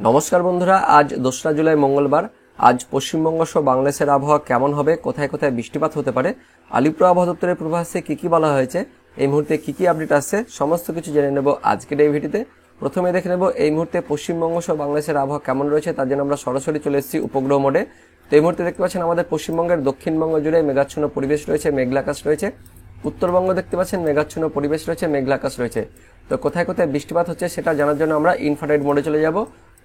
নমস্কার বন্ধুরা, আজ 2রা জুলাই মঙ্গলবার। আজ পশ্চিমবঙ্গ সহ বাংলাদেশের আবহাওয়া কেমন হবে, কোথায় কোথায় বৃষ্টিপাত হতে পারে, আলিপুর আবহাওয়া দপ্তরের পূর্বাভাসে কি বলা হয়েছে, এই মুহূর্তে কি আপডেট আসছে, সমস্ত কিছু জেনে নেব আজকের এই ভিডিওতে। প্রথমে দেখে নেব এই মুহূর্তে পশ্চিমবঙ্গ সহ বাংলাদেশের আবহাওয়া কেমন রয়েছে। তার জন্য আমরা সরাসরি চলে এসেছি উপগ্রহ মোডে। তো এই মুহূর্তে দেখতে পাচ্ছেন আমাদের পশ্চিমবঙ্গের দক্ষিণবঙ্গ জুড়ে মেঘাচ্ছন্ন পরিবেশ রয়েছে, মেঘলা আকাশ রয়েছে। উত্তরবঙ্গ দেখতে পাচ্ছেন মেঘাচ্ছন্ন পরিবেশ রয়েছে, মেঘলা আকাশ রয়েছে। তো কোথায় কোথায় বৃষ্টিপাত হচ্ছে সেটা জানার জন্য আমরা ইনফ্রারেড মোডে চলে যাব।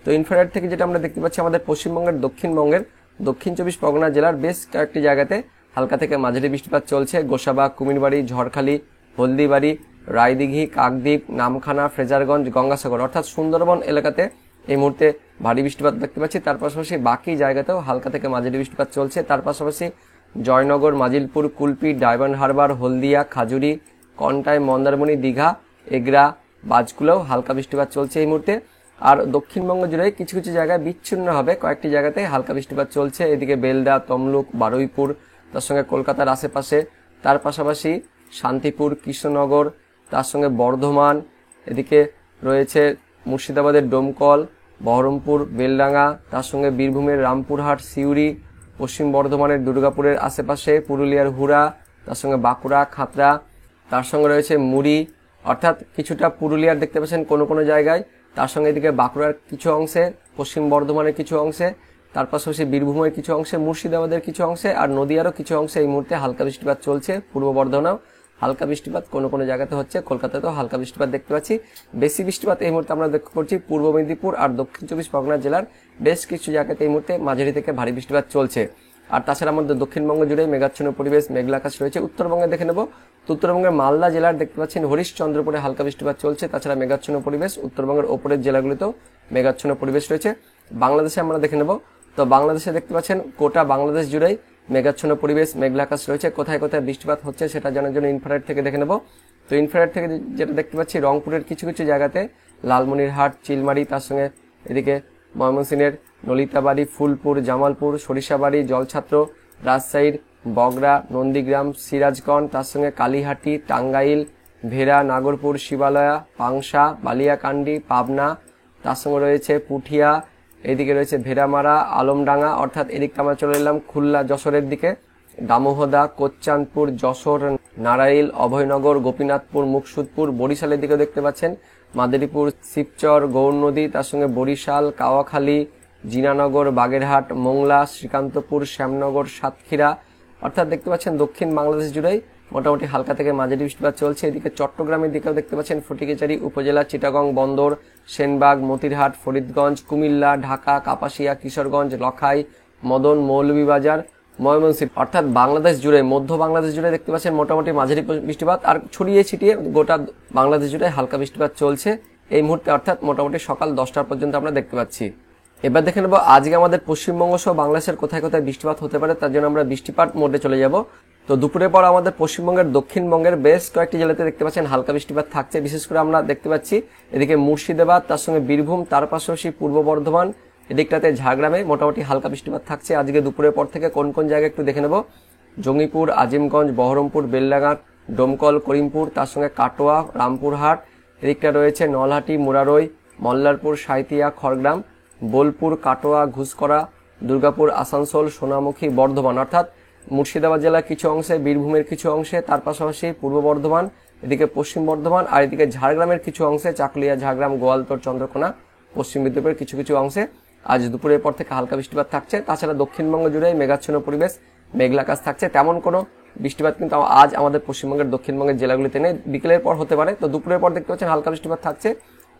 তো ইনফ্রারেড থেকে যেটা আমরা দেখতে পাচ্ছি, আমাদের পশ্চিমবঙ্গের দক্ষিণবঙ্গের দক্ষিণ 24 পরগনা জেলার বেশ কয়েকটি জায়গাতে হালকা থেকে মাঝারি বৃষ্টিপাত চলছে। গোসাবা, কুমিরবাড়ি, ঝড়খালি, হলদিবাড়ি, রায়দিঘি, কাকদ্বীপ, নামখানা, ফ্রেজারগঞ্জ, গঙ্গাসাগর অর্থাৎ সুন্দরবন এলাকাতে এই মুহূর্তে ভারী বৃষ্টিপাত দেখতে পাচ্ছি। তার পাশাপাশি বাকি জায়গাতেও হালকা থেকে মাঝারি বৃষ্টিপাত চলছে। তার পাশাপাশি জয়নগর, মাজিলপুর, কুলপি, ডায়মন্ড হারবার, হলদিয়া, খাজুরি, কন্টাই, মন্দারমণি, দীঘা, এগরা, বাজকুলাও হালকা বৃষ্টিপাত চলছে এই মুহূর্তে। আর দক্ষিণবঙ্গ জুড়ে কিছু কিছু জায়গায় বিচ্ছিন্নভাবে কয়েকটি জায়গাতে হালকা বৃষ্টিপাত চলছে। এদিকে বেলদা, তমলুক, বারুইপুর, তার সঙ্গে কলকাতার আশেপাশে, তার পাশাপাশি শান্তিপুর, কৃষ্ণনগর, তার সঙ্গে বর্ধমান, এদিকে রয়েছে মুর্শিদাবাদের ডোমকল, বহরমপুর, বেলডাঙ্গা, তার সঙ্গে বীরভূমের রামপুরহাট, সিউড়ি, পশ্চিম বর্ধমানের দুর্গাপুরের আশেপাশে, পুরুলিয়ার হুড়া, তার সঙ্গে বাঁকুড়া, খাতড়া, তার সঙ্গে রয়েছে মুড়ি, অর্থাৎ কিছুটা পুরুলিয়ার দেখতে পাচ্ছেন কোনো কোনো জায়গায়, তার সঙ্গে এদিকে বাঁকুড়ার কিছু অংশে, পশ্চিম বর্ধমানের কিছু অংশে, তার পাশাপাশি বীরভূমের কিছু অংশে, মুর্শিদাবাদের কিছু অংশে আর নদিয়ারও কিছু অংশে এই মুহূর্তে হালকা বৃষ্টিপাত চলছে। পূর্ব বর্ধমানেও হালকা বৃষ্টিপাত কোনো কোনো জায়গাতে হচ্ছে, কলকাতাতেও হালকা বৃষ্টিপাত দেখতে পাচ্ছি। বেশি বৃষ্টিপাত এই মুহূর্তে আমরা দেখতে পাচ্ছি পূর্ব মেদিনীপুর আর দক্ষিণ 24 পরগনা জেলার বেশ কিছু জায়গাতে এই মুহূর্তে মাঝারি থেকে ভারী বৃষ্টিপাত চলছে। আর তাছাড়া আমাদের দক্ষিণবঙ্গ জুড়ে মেঘাচ্ছন্ন পরিবেশ, মেঘলা আকাশ রয়েছে। উত্তরবঙ্গে দেখে নেব, উত্তরবঙ্গের মালদা জেলার দেখতে পাচ্ছেন হরিশ্চন্দ্রপুরে হালকা বৃষ্টিপাত চলছে। তাছাড়া মেঘাচ্ছন্ন পরিবেশ উত্তরবঙ্গের ওপরের জেলাগুলিতেও মেঘাচ্ছন্ন পরিবেশ রয়েছে। বাংলাদেশে আমরা দেখে নেব, তো বাংলাদেশে দেখতে পাচ্ছেন গোটা বাংলাদেশ জুড়েই মেঘাচ্ছন্ন পরিবেশ, মেঘলা আকাশ রয়েছে। কোথায় কোথায় বৃষ্টিপাত হচ্ছে সেটা জানার জন্য ইনফ্রারেড থেকে দেখে নেব। তো ইনফ্রারেড থেকে যেটা দেখতে পাচ্ছি, রংপুরের কিছু কিছু জায়গাতে, লালমনিরহাট, চিলমারি, তার সঙ্গে এদিকে ময়মনসিংহের নলিতাবাড়ি, ফুলপুর, জামালপুর, সরিষাবাড়ি, জলছাত্র, রাজশাহীর বগরা, নন্দীগ্রাম, সিরাজগঞ্জ, তার সঙ্গে কালীহাটি, টাঙ্গাইল, ভেড়া, নাগরপুর, শিবালয়া, পাংশা, বালিয়াকান্দি, পাবনা, তার সঙ্গে রয়েছে পুঠিয়া, এদিকে রয়েছে ভেড়ামারা, আলমডাঙ্গা, অর্থাৎ এদিকটা আমরা চলে এলাম খুলনা যশোরের দিকে, দামোহদা, কোচ্চানপুর, যশোর, নারাইল, অভয়নগর, গোপীনাথপুর, মুকসুদপুর, বরিশালের দিকেও দেখতে পাচ্ছেন মাদারীপুর, শিবচর, গৌরনদী, তার সঙ্গে বরিশাল, কাওয়াখালী, জিনানগর, বাগেরহাট, মোংলা, শ্রীকান্তপুর, শ্যামনগর, সাতক্ষীরা, অর্থাৎ দেখতে পাচ্ছেন দক্ষিণ বাংলাদেশ জুড়েই মোটামুটি হালকা থেকে মাঝারি বৃষ্টিপাত চলছে। এদিকে চট্টগ্রামের দিকেও দেখতে পাচ্ছেন ফটিকছড়ি উপজেলা, চিটাগং বন্দর, সেনবাগ, মতিরহাট, ফরিদগঞ্জ, কুমিল্লা, ঢাকা, কাপাসিয়া, কিশোরগঞ্জ, লখাই, মদন, মৌলভীবাজার, ময়মনসিংহ, অর্থাৎ বাংলাদেশ জুড়ে, মধ্য বাংলাদেশ জুড়ে দেখতে পাচ্ছেন মোটামুটি মাঝারি বৃষ্টিপাত। আর ছড়িয়ে ছিটিয়ে গোটা বাংলাদেশ জুড়ে হালকা বৃষ্টিপাত চলছে এই মুহূর্তে, অর্থাৎ মোটামুটি সকাল 10টা পর্যন্ত আমরা দেখতে পাচ্ছি। এবার দেখে নেব আজকে আমাদের পশ্চিমবঙ্গ সহ বাংলাদেশের কোথায় কোথায় বৃষ্টিপাত হতে পারে। তার জন্য আমরা বৃষ্টিপাত মোডে চলে যাব। তো দুপুরের পর আমাদের পশ্চিমবঙ্গের দক্ষিণবঙ্গের বেশ কয়েকটি জেলাতে দেখতে পাচ্ছেন হালকা বৃষ্টিপাত থাকছে। বিশেষ করে আমরা দেখতে পাচ্ছি এদিকে মুর্শিদাবাদ, তার সঙ্গে বীরভূম, তার পাশাপাশি পূর্ব বর্ধমান, এদিকটাতে ঝাড়গ্রামে মোটামুটি হালকা বৃষ্টিপাত থাকছে আজকে দুপুরের পর থেকে। কোন কোন জায়গায় একটু দেখে নেব, জঙ্গিপুর, আজিমগঞ্জ, বহরমপুর, বেলডাঙ্গা, ডোমকল, করিমপুর, তার সঙ্গে কাটোয়া, রামপুরহাট, এদিকটা রয়েছে নলহাটি, মুরারই, মল্লারপুর, সাঁইথিয়া, খড়গ্রাম, বোলপুর, কাটোয়া, ঘুষকরা, দুর্গাপুর, আসানসোল, সোনামুখী, বর্ধমান, অর্থাৎ মুর্শিদাবাদ জেলার কিছু অংশে, বীরভূমের কিছু অংশে, তার পাশাপাশি পূর্ব বর্ধমান, এদিকে পশ্চিম বর্ধমান আর এদিকে ঝাড়গ্রামের কিছু অংশে, চাকুলিয়া, ঝাড়গ্রাম, গোয়ালতোড়, চন্দ্রকোনা, পশ্চিম মেদিনীপুরের কিছু কিছু অংশে আজ দুপুরের পর থেকে হালকা বৃষ্টিপাত থাকছে। তাছাড়া দক্ষিণবঙ্গ জুড়ে মেঘাচ্ছন্ন পরিবেশ, মেঘলা আকাশ থাকছে। তেমন কোনো বৃষ্টিপাত কিন্তু আজ আমাদের পশ্চিমবঙ্গের দক্ষিণবঙ্গের জেলাগুলিতে নেই, বিকেলের পর হতে পারে। তো দুপুরের পর দেখতে পাচ্ছেন হালকা বৃষ্টিপাত থাকছে।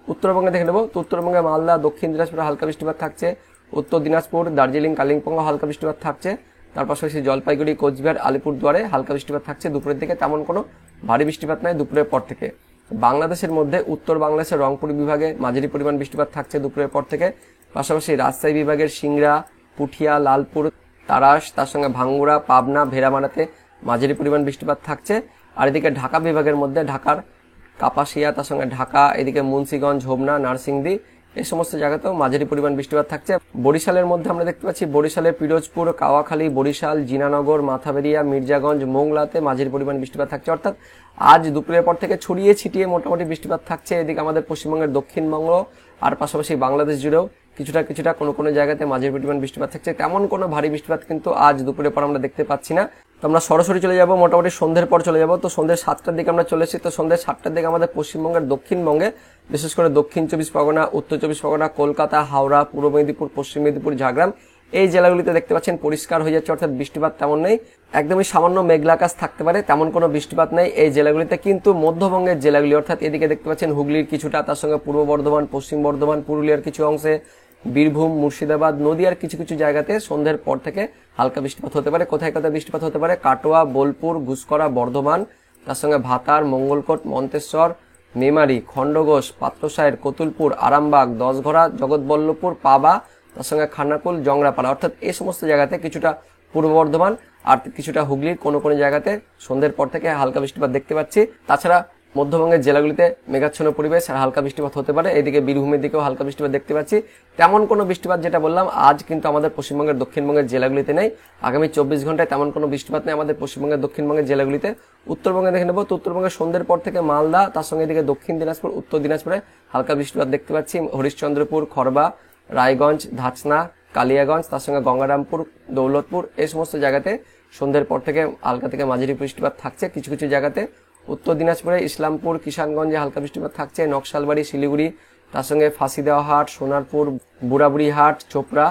উত্তরবঙ্গে দেখে নেব, তো উত্তরবঙ্গে মালদা, দক্ষিণ দিনাজপুরে হালকা বৃষ্টিপাত থাকছে। উত্তর দিনাজপুর, দার্জিলিং, কালিম্পং হালকা বৃষ্টিপাত থাকছে। তার পাশাপাশি জলপাইগুড়ি, কোচবিহার, আলিপুরদুয়ারে হালকা বৃষ্টিপাত থাকছে দুপুরের দিকে। তেমন কোনো ভারী বৃষ্টিপাত নয় দুপুরের পর থেকে। বাংলাদেশের মধ্যে উত্তর বাংলাদেশের রংপুর বিভাগে মাঝারি পরিমাণ বৃষ্টিপাত থাকছে দুপুরের পর থেকে। পাশাপাশি রাজশাহী বিভাগের সিংড়া, পুঠিয়া, লালপুর, তারাস, তার সঙ্গে ভাঙ্গুড়া, পাবনা, ভেড়ামারাতে মাঝারি পরিমাণ বৃষ্টিপাত থাকছে। আর এদিকে ঢাকা বিভাগের মধ্যে ঢাকার কাপাসিয়া, তার সঙ্গে ঢাকা, এদিকে মুন্সিগঞ্জ, হোমনা, নারসিংদী, এই সমস্ত জায়গাতেও মাঝারি পরিমাণ বৃষ্টিপাত থাকছে। বরিশালের মধ্যে আমরা দেখতে পাচ্ছি বরিশালের পিরোজপুর, কাওয়াখালী, বরিশাল, জিনানগর, মাথাবেরিয়া, মির্জাগঞ্জ, মোংলাতে মাঝারি পরিমাণ বৃষ্টিপাত থাকছে। অর্থাৎ আজ দুপুরের পর থেকে ছড়িয়ে ছিটিয়ে মোটামুটি বৃষ্টিপাত থাকছে এদিকে আমাদের পশ্চিমবঙ্গের দক্ষিণবঙ্গ আর পাশাপাশি বাংলাদেশ জুড়েও কিছুটা কিছুটা কোনো কোনো জায়গাতে মাঝারি পরিমাণ বৃষ্টিপাত থাকছে, তেমন কোনো ভারী বৃষ্টিপাত কিন্তু আজ দুপুরের পর আমরা দেখতে পাচ্ছি না। তো আমরা সরাসরি চলে যাব, মোটামুটি সন্ধ্যের পর চলে যাব। তো সন্ধ্যে 7টার দিকে আমরা চলে এসেছি। তো সন্ধ্যে 7টার দিকে আমাদের পশ্চিমবঙ্গের দক্ষিণবঙ্গে, বিশেষ করে দক্ষিণ 24 পরগনা, উত্তর 24 পরগনা, কলকাতা, হাওড়া, পূর্ব মেদিনীপুর, পশ্চিম মেদিনীপুর, ঝাড়গ্রাম, এই জেলাগুলিতে দেখতে পাচ্ছেন পরিষ্কার হয়ে যাচ্ছে, অর্থাৎ বৃষ্টিপাত তেমন নেই। একদমই সামান্য মেঘলা আকাশ থাকতে পারে, তেমন কোনো বৃষ্টিপাত নেই এই জেলাগুলিতে। কিন্তু মধ্যবঙ্গের জেলাগুলি, অর্থাৎ এদিকে দেখতে পাচ্ছেন হুগলির কিছুটা, তার সঙ্গে পূর্ব বর্ধমান, পশ্চিম বর্ধমান, পুরুলিয়ার কিছু অংশে, বীরভূম, মুর্শিদাবাদ, নদিয়ার কিছু কিছু জায়গাতে সন্ধ্যের পর থেকে হালকা বৃষ্টিপাত হতে পারে। কোথায় কোথায় বৃষ্টিপাত হতে পারে? কাটোয়া, বোলপুর, ঘুসকরা, বর্ধমান, তার সঙ্গে ভাতার, মঙ্গলকোট, মন্তেশ্বর, মেমারি, খণ্ডঘোষ, পাত্রসাহের, কতুলপুর, আরামবাগ, দশঘরা, জগৎবল্লভপুর, পাবা, তার সঙ্গে খানাকুল, জংরাপাড়া, অর্থাৎ এই সমস্ত জায়গাতে কিছুটা পূর্ব বর্ধমান আর কিছুটা হুগলির কোনো কোনো জায়গাতে সন্ধ্যের পর থেকে হালকা বৃষ্টিপাত দেখতে পাচ্ছি। তাছাড়া মধ্যবঙ্গের জেলাগুলিতে মেঘাচ্ছন্ন পরিবেশ আর হালকা বৃষ্টিপাত হতে পারে। এদিকে বীরভূমের দিকেও হালকা বৃষ্টিপাত দেখতে পাচ্ছি। তেমন কোনো বৃষ্টিপাত, যেটা বললাম, আজ কিন্তু আমাদের পশ্চিমবঙ্গের দক্ষিণবঙ্গের জেলাগুলিতে নেই। আগামী 24 ঘন্টায় তেমন কোনো বৃষ্টিপাত নেই আমাদের পশ্চিমবঙ্গের দক্ষিণবঙ্গের জেলাগুলিতে। উত্তরবঙ্গে দেখে নেব, তো উত্তরবঙ্গের সন্ধ্যের পর থেকে মালদা, তার সঙ্গে এদিকে দক্ষিণ দিনাজপুর, উত্তর দিনাজপুরে হালকা বৃষ্টিপাত দেখতে পাচ্ছি। হরিশ্চন্দ্রপুর, খড়বা, রায়গঞ্জ, ধাচনা, কালিয়াগঞ্জ, তার সঙ্গে গঙ্গারামপুর, দৌলতপুর, এই সমস্ত জায়গাতে সন্ধ্যের পর থেকে হালকা থেকে মাঝারি বৃষ্টিপাত থাকছে কিছু কিছু জায়গাতে। উত্তর দিনাজপুরে ইসলামপুর, কিষানগঞ্জে হালকা বৃষ্টিপাত থাকছে। নকশালবাড়ি, শিলিগুড়ি, তার সঙ্গে ফাঁসিদেওয়াহাট, সোনারপুর, বুড়াবুড়িহাট, চোপড়া,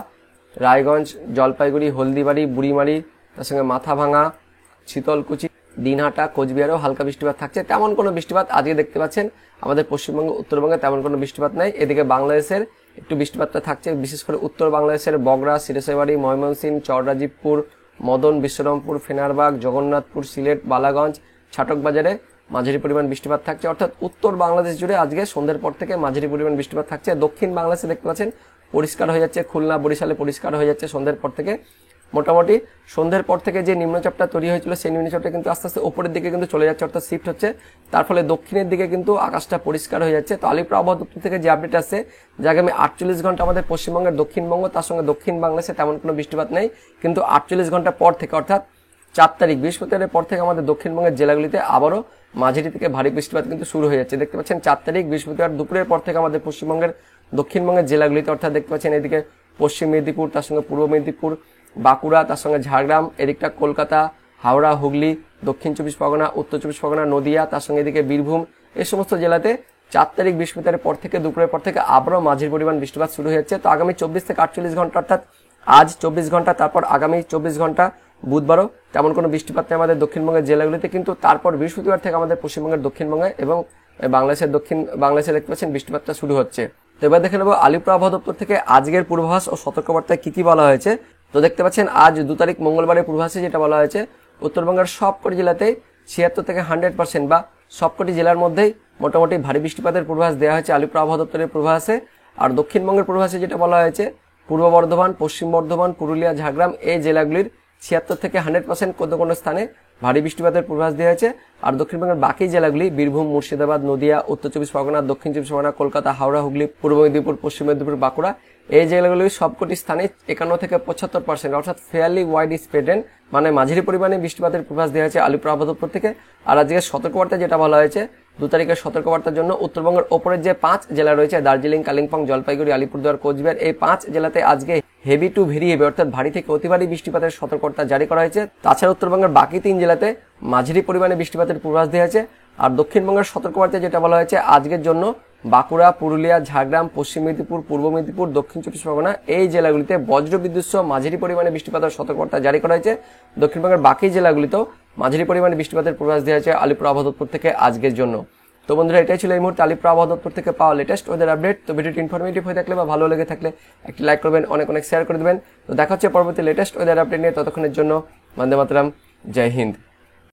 রায়গঞ্জ, জলপাইগুড়ি, হলদিবাড়ি, বুড়িমারি, তার সঙ্গে মাথাভাঙা, শীতলকুচি, দিনহাটা, কোচবিহারেও হালকা বৃষ্টিপাত থাকছে। তেমন কোনো বৃষ্টিপাত আজকে দেখতে পাচ্ছেন আমাদের পশ্চিমবঙ্গ, উত্তরবঙ্গে তেমন কোনো বৃষ্টিপাত নেই। এদিকে বাংলাদেশের একটু বৃষ্টিপাতটা থাকছে, বিশেষ করে উত্তর বাংলাদেশের বগরা, সিরেসাবাড়ি, ময়মনসিংহ, চররাজীবপুর, মদন, বিশ্বরামপুর, ফেনারবাগ, জগন্নাথপুর, সিলেট, বালাগঞ্জ, ছাটকবাজারে মাঝারি পরিমাণ বৃষ্টিপাত থাকছে। অর্থাৎ উত্তর বাংলাদেশ জুড়ে আজকে সন্ধ্যের পর থেকে মাঝারি পরিমাণ বৃষ্টিপাত থাকছে। দক্ষিণ বাংলাদেশে দেখতে পাচ্ছেন পরিষ্কার হয়ে যাচ্ছে, খুলনা, বরিশালে পরিষ্কার হয়ে যাচ্ছে সন্ধ্যের পর থেকে। মোটামুটি সন্ধ্যের পর থেকে যে নিম্নচাপটা তৈরি হয়েছিল সেই নিম্নচাপটা কিন্তু আস্তে আস্তে উপরের দিকে কিন্তু চলে যাচ্ছে, অর্থাৎ শিফট হচ্ছে। তার ফলে দক্ষিণের দিকে কিন্তু আকাশটা পরিষ্কার হয়ে যাচ্ছে। তো আলিপুর আবহাওয়া দপ্তর থেকে যে আপডেট আসছে যে আগামী 48 ঘন্টা আমাদের পশ্চিমবঙ্গের দক্ষিণবঙ্গ, তার সঙ্গে দক্ষিণ বাংলাদেশে তেমন কোনো বৃষ্টিপাত নেই। কিন্তু 48 ঘন্টা পর থেকে, অর্থাৎ 4 তারিখ বৃহস্পতিবারের পর থেকে আমাদের দক্ষিণবঙ্গের জেলাগুলিতে আবারও মাঝারি থেকে ভারী বৃষ্টিপাত কিন্তু শুরু হয়ে যাচ্ছে। দেখতে পাচ্ছেন 4 তারিখ বৃহস্পতিবার দুপুরের পর থেকে আমাদের পশ্চিমবঙ্গের দক্ষিণবঙ্গের জেলাগুলিতে, অর্থাৎ দেখতে পাচ্ছেন এদিকে পশ্চিম মেদিনীপুর, তার সঙ্গে পূর্ব মেদিনীপুর, বাঁকুড়া, তার সঙ্গে ঝাড়গ্রাম, এদিকটা কলকাতা, হাওড়া, হুগলি, দক্ষিণ 24 পরগনা, উত্তর 24 পরগনা, নদিয়া, তার সঙ্গে এদিকে বীরভূম, এই সমস্ত জেলাতে 4 তারিখ বৃহস্পতিবারের পর থেকে দুপুরের পর থেকে আবারও মাঝারি পরিমাণ বৃষ্টিপাত শুরু হয়ে যাচ্ছে। তো আগামী 24 থেকে 48 ঘন্টা, অর্থাৎ আজ 24 ঘন্টা, তারপর আগামী 24 ঘন্টা বুধবারও তেমন কোনো বৃষ্টিপাত নেই আমাদের দক্ষিণবঙ্গের জেলাগুলিতে। কিন্তু তারপর বৃহস্পতিবার থেকে আমাদের পশ্চিমবঙ্গের দক্ষিণবঙ্গে এবং বাংলাদেশে দেখতে পাচ্ছেন বৃষ্টিপাতটা শুরু হচ্ছে। তো এবার দেখে নেব আলিপুর আবহাওয়া দপ্তর থেকে আজকের পূর্বাভাস ও সতর্কবার্তায় কি কি বলা হয়েছে। তো দেখতে পাচ্ছেন আজ 2 তারিখ মঙ্গলবারের পূর্বাভাসে যেটা বলা হয়েছে, উত্তরবঙ্গের সবকটি জেলাতেই 76 থেকে 100% বা সবকটি জেলার মধ্যেই মোটামুটি ভারী বৃষ্টিপাতের পূর্বাভাস দেওয়া হয়েছে আলিপুর আবহাওয়া দপ্তরের পূর্বাভাসে। আর দক্ষিণবঙ্গের পূর্বাভাসে যেটা বলা হয়েছে, পূর্ব বর্ধমান, পশ্চিম বর্ধমান, পুরুলিয়া, ঝাড়গ্রাম, এই জেলাগুলির 76 থেকে 100% কোনো কোনো স্থানে ভারী বৃষ্টিপাতের পূর্বাভাস দেওয়া হয়েছে। আর দক্ষিণবঙ্গের বাকি জেলাগুলি বীরভূম, মুর্শিদাবাদ, নদিয়া, উত্তর 24 পরগনা, দক্ষিণ 24 পরগনা, কলকাতা, হাওড়া, হুগলি, পূর্ব মেদিনীপুর, পশ্চিম মেদিনীপুর, বাঁকুড়া, এই জেলাগুলির সবকটি স্থানে 51 থেকে 75%, অর্থাৎ ফেয়ারলি ওয়াইড স্প্রেড, মানে মাঝারি পরিমাণে বৃষ্টিপাতের পূর্বাভাস দেওয়া হয়েছে আলিপুর আবহাওয়া দপ্তর থেকে। আর আজকে সতর্কবার্তা যেটা বলা হয়েছে, 2 তারিখের সতর্কবার্তার জন্য উত্তরবঙ্গের ওপরের যে 5 জেলা রয়েছে, দার্জিলিং, কালিম্পং, জলপাইগুড়ি, আলিপুরদুয়ার, কোচবিহার, এই 5 জেলাতে আজকে হেভি টু ভেরি হেভি, অর্থাৎ ভারী থেকে অতি ভারী বৃষ্টিপাতের সতর্কবার্তা জারি করা হয়েছে। তাছাড়া উত্তরবঙ্গের বাকি 3 জেলাতে মাঝারি পরিমাণে বৃষ্টিপাতের পূর্বাভাস দেওয়া হয়েছে। আর দক্ষিণবঙ্গের সতর্কবার্তা যেটা বলা হয়েছে, আজকের জন্য বাঁকুড়া, পুরুলিয়া, ঝাড়গ্রাম, পশ্চিম মেদিনীপুর, পূর্ব মেদিনীপুর, দক্ষিণ 24 পরগনা, এই জেলাগুলিতে বজ্রবিদ্যুৎ সহ মাঝারি পরিমাণে বৃষ্টিপাতের সতর্কবার্তা জারি করা হয়েছে। দক্ষিণবঙ্গের বাকি জেলাগুলিতেও মাঝারি পরিমাণে বৃষ্টিপাতের পূর্বাভাস দেওয়া হয়েছে আলিপুর আবহাওয়া দপ্তর থেকে আজকের জন্য। তো বন্ধুরা, এটাই ছিল এই মুহূর্তে আলিপুর আবহাওয়া দপ্তর থেকে পাওয়া লেটেস্ট ওয়েদার আপডেট। তো ভিডিওটি ইনফরমেটিভ হয়ে থাকলে বা ভালো লেগে থাকলে একটি লাইক করবেন, অনেক অনেক শেয়ার করে দেবেন। তো দেখা হচ্ছে পরবর্তী লেটেস্ট ওয়েদার আপডেট নিয়ে। ততক্ষণের জন্য বন্দে মাতরম, জয় হিন্দ।